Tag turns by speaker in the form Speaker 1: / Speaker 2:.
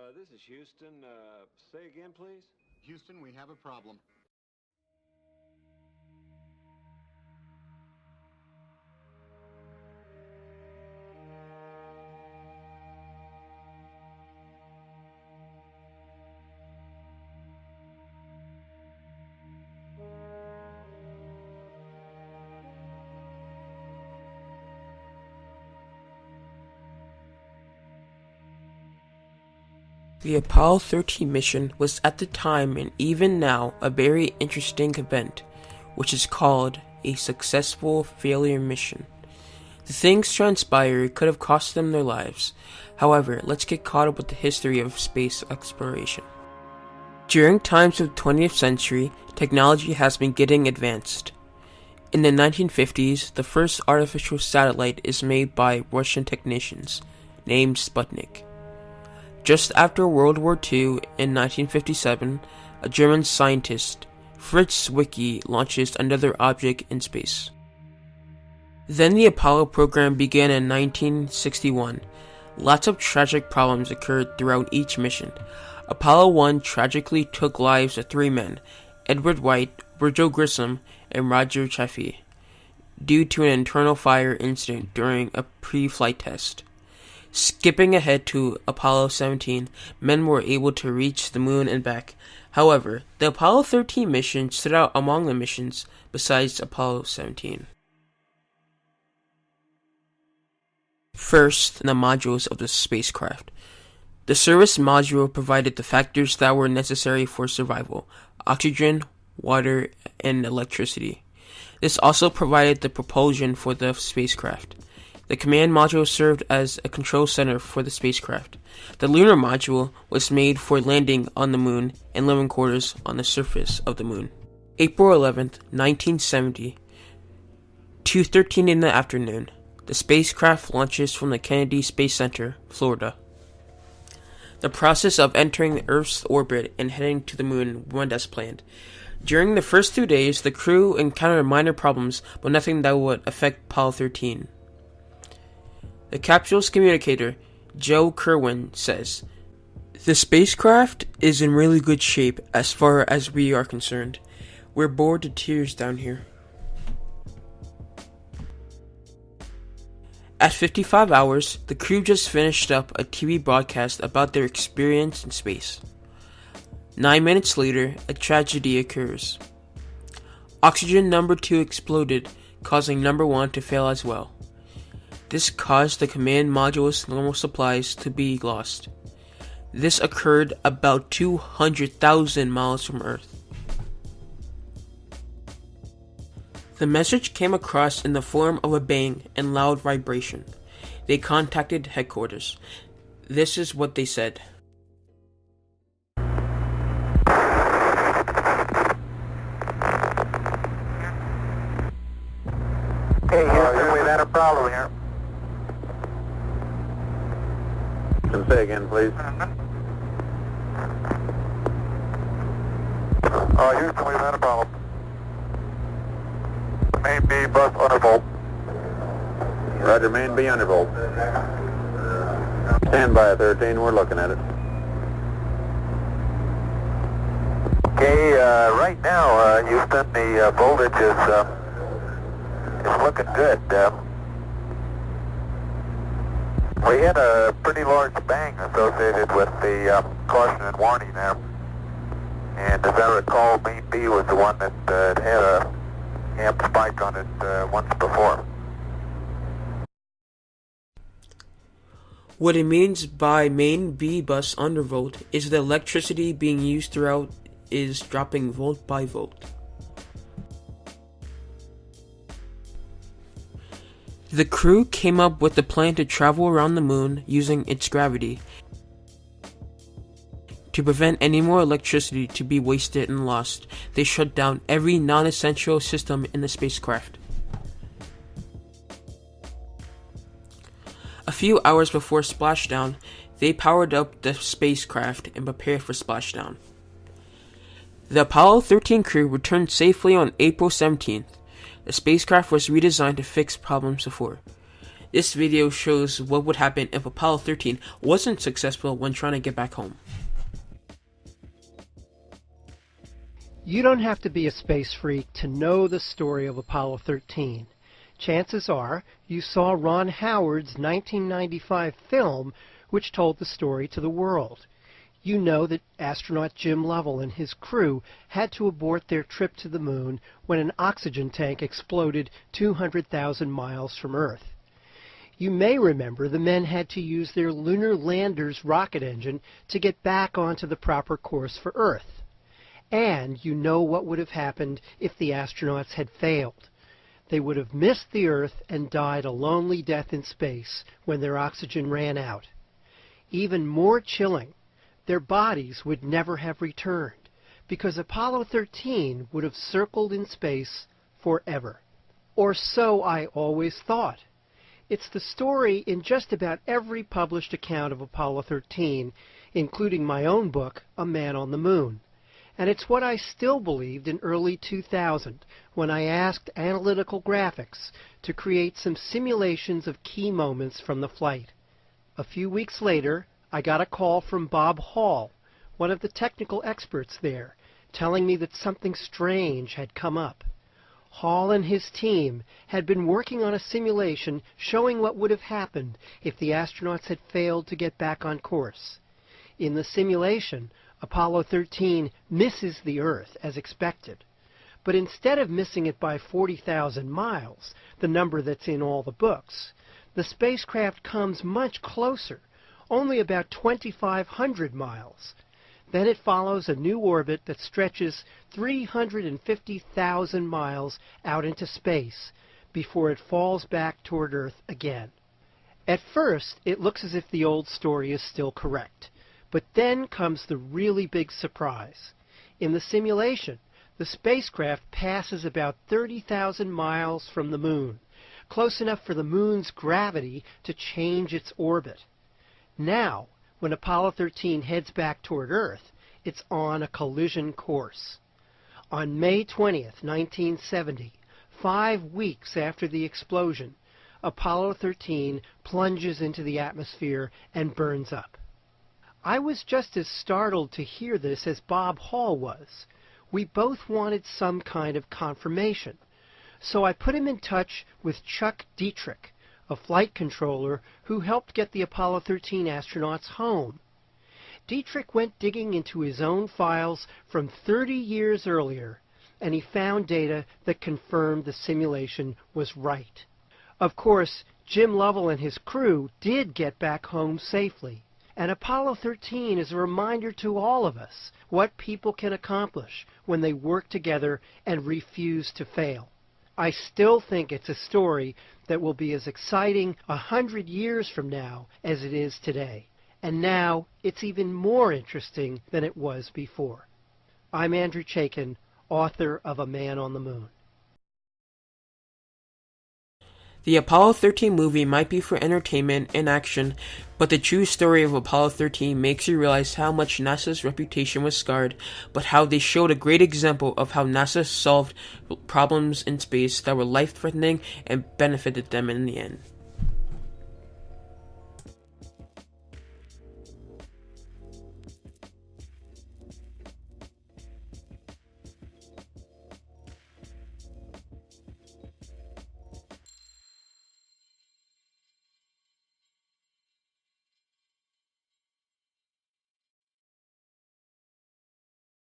Speaker 1: This is Houston. Say again, please.
Speaker 2: Houston, we have a problem.
Speaker 3: The Apollo 13 mission was at the time and even now a very interesting event, which is called a successful failure mission. The things transpired could have cost them their lives. However, let's get caught up with the history of space exploration. During times of the 20th century, technology has been getting advanced. In the 1950s, the first artificial satellite is made by Russian technicians, named Sputnik. Just after World War II, in 1957, a German scientist, Fritz Zwicky, launches another object in space. Then the Apollo program began in 1961. Lots of tragic problems occurred throughout each mission. Apollo 1 tragically took lives of 3 men, Edward White, Virgil Grissom, and Roger Chaffee, due to an internal fire incident during a pre-flight test. Skipping ahead to Apollo 17, men were able to reach the moon and back. However, the Apollo 13 mission stood out among the missions besides Apollo 17. First, the modules of the spacecraft. The service module provided the factors that were necessary for survival: oxygen, water, and electricity. This also provided the propulsion for the spacecraft. The command module served as a control center for the spacecraft. The lunar module was made for landing on the moon and living quarters on the surface of the moon. April 11th, 1970, 2:13 in the afternoon, the spacecraft launches from the Kennedy Space Center, Florida. The process of entering the Earth's orbit and heading to the moon went as planned. During the first 2 days, the crew encountered minor problems, but nothing that would affect Apollo 13. The capsule's communicator, Joe Kerwin, says, "The spacecraft is in really good shape as far as we are concerned. We're bored to tears down here." At 55 hours, the crew just finished up a TV broadcast about their experience in space. 9 minutes later, a tragedy occurs. Oxygen number 2 exploded, causing number 1 to fail as well. This caused the command module's normal supplies to be lost. This occurred about 200,000 miles from Earth. The message came across in the form of a bang and loud vibration. They contacted headquarters. This is what they said.
Speaker 4: Hey, Houston, we've had a problem here.
Speaker 1: Say again, please.
Speaker 4: Houston, we've had a problem. Main B bus undervolt.
Speaker 1: Roger, main B undervolt. Stand by 13, we're looking at it.
Speaker 4: Okay, right now, Houston, the voltage is looking good. We had a pretty large bang associated with the caution and warning there. And as I recall, main B was the one that had a amp spike on it once before.
Speaker 3: What it means by main B bus undervolt is the electricity being used throughout is dropping volt by volt. The crew came up with a plan to travel around the moon using its gravity to prevent any more electricity to be wasted and lost. They shut down every non-essential system in the spacecraft. A few hours before splashdown, they powered up the spacecraft and prepared for splashdown. The Apollo 13 crew returned safely on April 17th. The spacecraft was redesigned to fix problems before. This video shows what would happen if Apollo 13 wasn't successful when trying to get back home.
Speaker 5: You don't have to be a space freak to know the story of Apollo 13. Chances are you saw Ron Howard's 1995 film which told the story to the world. You know that astronaut Jim Lovell and his crew had to abort their trip to the moon when an oxygen tank exploded 200,000 miles from Earth. You may remember the men had to use their lunar lander's rocket engine to get back onto the proper course for Earth. And you know what would have happened if the astronauts had failed. They would have missed the Earth and died a lonely death in space when their oxygen ran out. Even more chilling, their bodies would never have returned, because Apollo 13 would have circled in space forever. Or so I always thought. It's the story in just about every published account of Apollo 13, including my own book, A Man on the Moon. And it's what I still believed in early 2000 when I asked Analytical Graphics to create some simulations of key moments from the flight. A few weeks later, I got a call from Bob Hall, one of the technical experts there, telling me that something strange had come up. Hall and his team had been working on a simulation showing what would have happened if the astronauts had failed to get back on course. In the simulation, Apollo 13 misses the Earth as expected. But instead of missing it by 40,000 miles, the number that's in all the books, the spacecraft comes much closer, only about 2,500 miles. Then it follows a new orbit that stretches 350,000 miles out into space before it falls back toward Earth again. At first, it looks as if the old story is still correct. But then comes the really big surprise. In the simulation, the spacecraft passes about 30,000 miles from the moon, close enough for the moon's gravity to change its orbit. Now, when Apollo 13 heads back toward Earth, it's on a collision course. On May 20th, 1970, 5 weeks after the explosion, Apollo 13 plunges into the atmosphere and burns up. I was just as startled to hear this as Bob Hall was. We both wanted some kind of confirmation. So I put him in touch with Chuck Dietrich, a flight controller who helped get the Apollo 13 astronauts home. Dietrich went digging into his own files from 30 years earlier, and he found data that confirmed the simulation was right. Of course, Jim Lovell and his crew did get back home safely, and Apollo 13 is a reminder to all of us what people can accomplish when they work together and refuse to fail. I still think it's a story that will be as exciting 100 years from now as it is today. And now it's even more interesting than it was before. I'm Andrew Chaikin, author of A Man on the Moon.
Speaker 3: The Apollo 13 movie might be for entertainment and action, but the true story of Apollo 13 makes you realize how much NASA's reputation was scarred, but how they showed a great example of how NASA solved problems in space that were life-threatening and benefited them in the end.